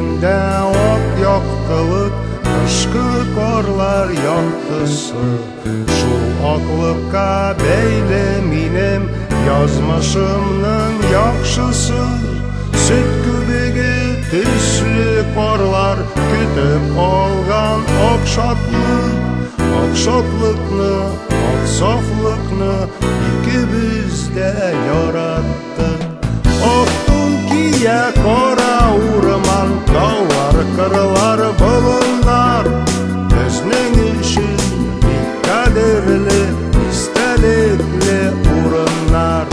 Йөрәгеңдә ак яктылык, кышкы карлар яктысы. Шул аклыкка бәйле минем язмышымның яхшысы. Сөт күбеге төсле карлар көтеп алган ак шатлыкны, ак сафлыкны икебез дә яраттык. Ак тун кия кара урман, таулар, кырлар, болыннар безнең өчен бик кадерле, истәлекле урыннар.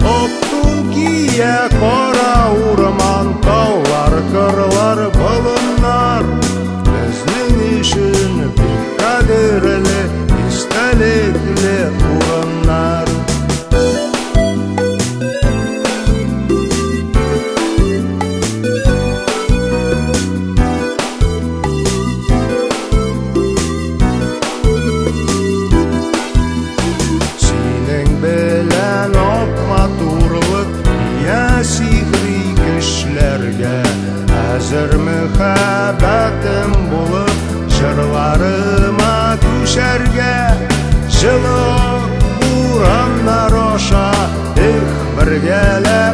Ак тун кия кара урман, таулар, кырлар, болыннар безнең өчен бик кадерле, истәлекле урыннар. Сихри көчләргә әзер мәхәббәтем булып, җырларыма күчәргә. Җылы бураннар аша бергәләп